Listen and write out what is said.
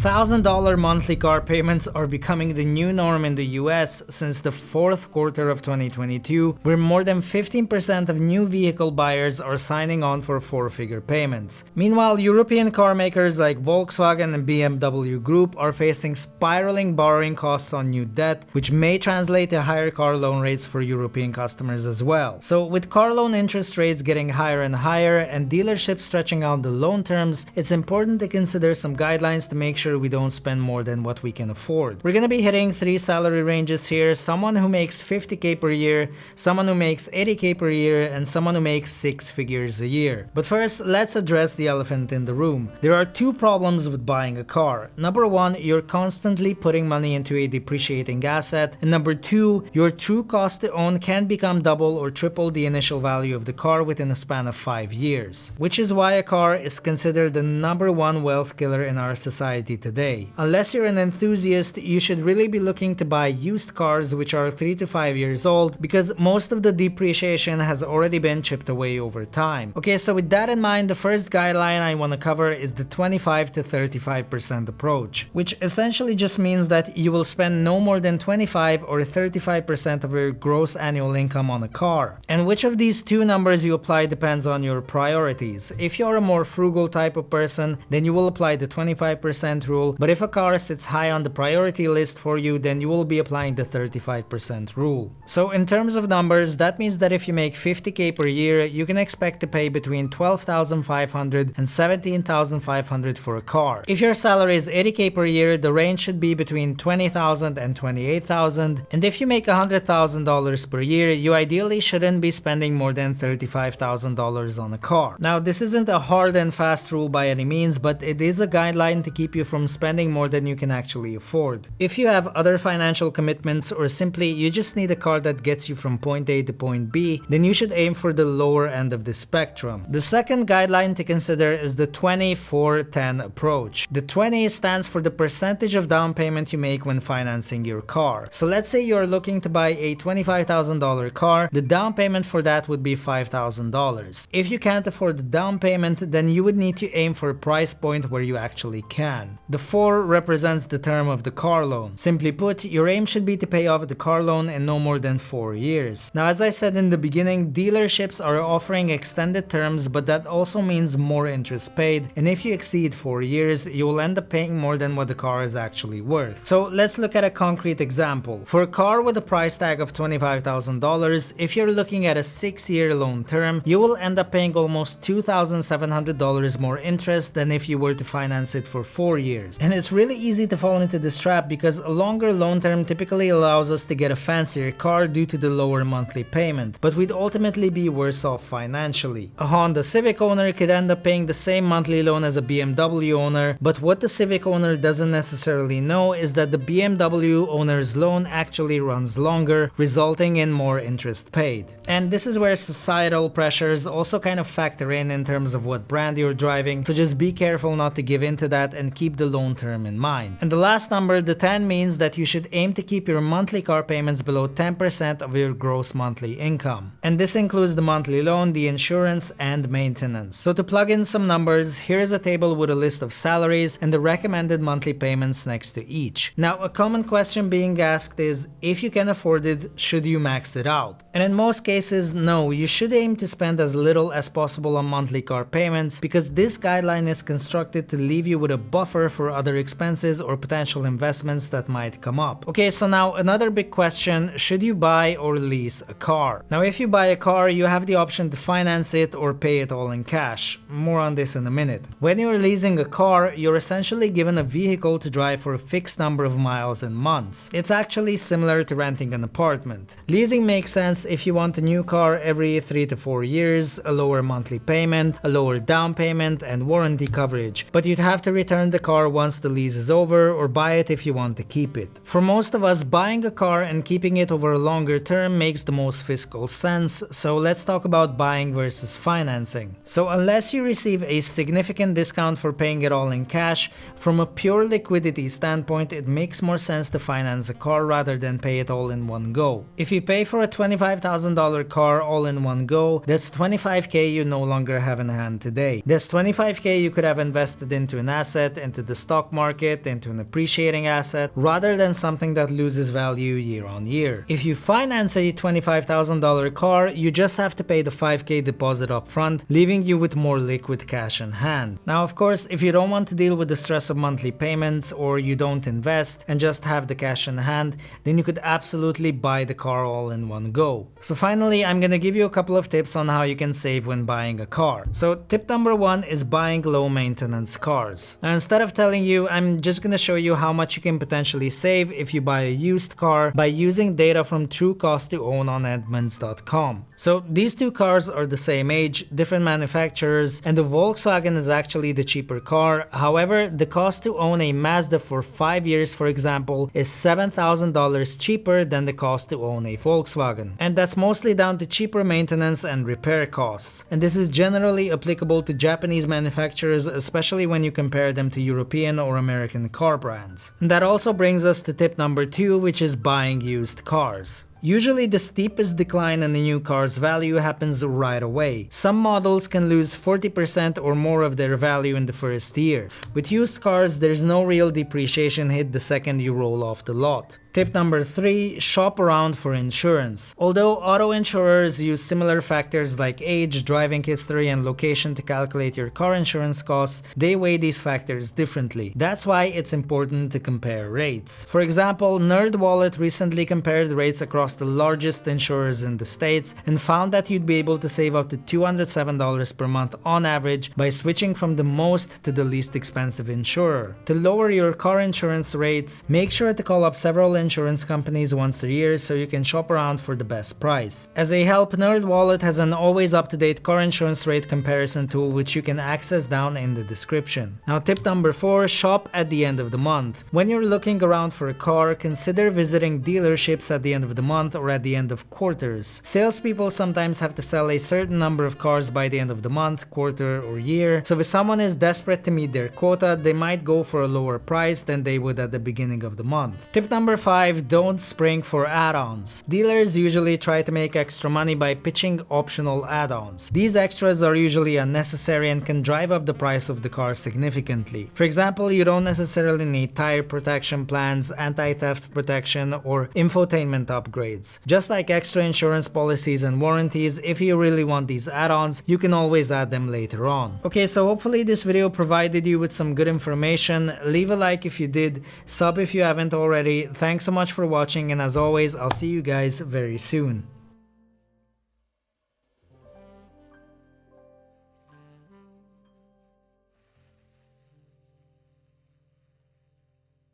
$1,000 monthly car payments are becoming the new norm in the US since the fourth quarter of 2022, where more than 15% of new vehicle buyers are signing on for four-figure payments. Meanwhile, European car makers like Volkswagen and BMW Group are facing spiraling borrowing costs on new debt, which may translate to higher car loan rates for European customers as well. So with car loan interest rates getting higher and higher and dealerships stretching out the loan terms, it's important to consider some guidelines to make sure we don't spend more than what we can afford. We're gonna be hitting three salary ranges here: someone who makes 50K per year, someone who makes 80K per year, and someone who makes 6 figures a year. But first, let's address the elephant in the room. There are two problems with buying a car. Number one, you're constantly putting money into a depreciating asset, and number two, your true cost to own can become double or triple the initial value of the car within a span of 5 years. Which is why a car is considered the number one wealth killer in our society today. Unless you're an enthusiast, you should really be looking to buy used cars which are 3 to 5 years old, because most of the depreciation has already been chipped away over time. Okay, so with that in mind, the first guideline I want to cover is the 25 to 35% approach, which essentially just means that you will spend no more than 25 or 35% of your gross annual income on a car. And which of these two numbers you apply depends on your priorities. If you're a more frugal type of person, then you will apply the 25% rule, but if a car sits high on the priority list for you, then you will be applying the 35% rule. So in terms of numbers, that means that if you make 50K per year, you can expect to pay between $12,500 and $17,500 for a car. If your salary is 80K per year, the range should be between $20,000 and $28,000. And if you make $100,000 per year, you ideally shouldn't be spending more than $35,000 on a car. Now, this isn't a hard and fast rule by any means, but it is a guideline to keep you from spending more than you can actually afford. If you have other financial commitments, or simply you just need a car that gets you from point A to point B, then you should aim for the lower end of the spectrum. The second guideline to consider is the 20-4-10 approach. The 20 stands for the percentage of down payment you make when financing your car. So let's say you're looking to buy a $25,000 car, the down payment for that would be $5,000. If you can't afford the down payment, then you would need to aim for a price point where you actually can. The 4 represents the term of the car loan. Simply put, your aim should be to pay off the car loan in no more than 4 years. Now, as I said in the beginning, dealerships are offering extended terms, but that also means more interest paid, and if you exceed 4 years, you will end up paying more than what the car is actually worth. So let's look at a concrete example. For a car with a price tag of $25,000, if you're looking at a 6-year loan term, you will end up paying almost $2,700 more interest than if you were to finance it for 4 years. And it's really easy to fall into this trap because a longer loan term typically allows us to get a fancier car due to the lower monthly payment, but we'd ultimately be worse off financially. A Honda Civic owner could end up paying the same monthly loan as a BMW owner, but what the Civic owner doesn't necessarily know is that the BMW owner's loan actually runs longer, resulting in more interest paid. And this is where societal pressures also kind of factor in terms of what brand you're driving, so just be careful not to give in to that and keep the loan term in mind. And the last number, the 10, means that you should aim to keep your monthly car payments below 10% of your gross monthly income. And this includes the monthly loan, the insurance, and maintenance. So to plug in some numbers, here is a table with a list of salaries and the recommended monthly payments next to each. Now, a common question being asked is, if you can afford it, should you max it out? And in most cases, no, you should aim to spend as little as possible on monthly car payments, because this guideline is constructed to leave you with a buffer for other expenses or potential investments that might come up. Okay, so now another big question: should you buy or lease a car? Now, if you buy a car, you have the option to finance it or pay it all in cash. More on this in a minute. When you're leasing a car, you're essentially given a vehicle to drive for a fixed number of miles and months. It's actually similar to renting an apartment. Leasing makes sense if you want a new car every 3 to 4 years, a lower monthly payment, a lower down payment, and warranty coverage. But you'd have to return the car once the lease is over, or buy it if you want to keep it. For most of us, buying a car and keeping it over a longer term makes the most fiscal sense, so let's talk about buying versus financing. So unless you receive a significant discount for paying it all in cash, from a pure liquidity standpoint, it makes more sense to finance a car rather than pay it all in one go. If you pay for a $25,000 car all in one go, that's $25K you no longer have in hand today. That's $25K you could have invested into an asset, into the stock market into an appreciating asset rather than something that loses value year on year. If you finance a $25,000 car, you just have to pay the $5,000 deposit up front, leaving you with more liquid cash in hand. Now, of course, if you don't want to deal with the stress of monthly payments or you don't invest and just have the cash in hand, then you could absolutely buy the car all in one go. So finally, I'm gonna give you a couple of tips on how you can save when buying a car. So tip number 1 is buying low maintenance cars. Now, instead of telling you, I'm just gonna show you how much you can potentially save if you buy a used car by using data from True Cost to Own on Edmunds.com. So these two cars are the same age, different manufacturers, and the Volkswagen is actually the cheaper car. However, the cost to own a Mazda for 5 years, for example, is $7,000 cheaper than the cost to own a Volkswagen. And that's mostly down to cheaper maintenance and repair costs. And this is generally applicable to Japanese manufacturers, especially when you compare them to European or American car brands. And that also brings us to tip number 2, which is buying used cars. Usually the steepest decline in the new car's value happens right away. Some models can lose 40% or more of their value in the first year. With used cars, there's no real depreciation hit the second you roll off the lot. Tip number 3, shop around for insurance. Although auto insurers use similar factors like age, driving history, and location to calculate your car insurance costs, they weigh these factors differently. That's why it's important to compare rates. For example, NerdWallet recently compared rates across the largest insurers in the States and found that you'd be able to save up to $207 per month on average by switching from the most to the least expensive insurer. To lower your car insurance rates, make sure to call up several insurance companies once a year so you can shop around for the best price. As a help, NerdWallet has an always up-to-date car insurance rate comparison tool which you can access down in the description. Now, tip number 4, shop at the end of the month. When you're looking around for a car, consider visiting dealerships at the end of the month or at the end of quarters. Salespeople sometimes have to sell a certain number of cars by the end of the month, quarter, or year, so if someone is desperate to meet their quota, they might go for a lower price than they would at the beginning of the month. Tip number 5, don't spring for add-ons. Dealers usually try to make extra money by pitching optional add-ons. These extras are usually unnecessary and can drive up the price of the car significantly. For example, you don't necessarily need tire protection plans, anti-theft protection, or infotainment upgrades. Just like extra insurance policies and warranties, if you really want these add-ons, you can always add them later on. Okay, so hopefully this video provided you with some good information. Leave a like if you did, sub if you haven't already. Thanks so much for watching, and as always, I'll see you guys very soon.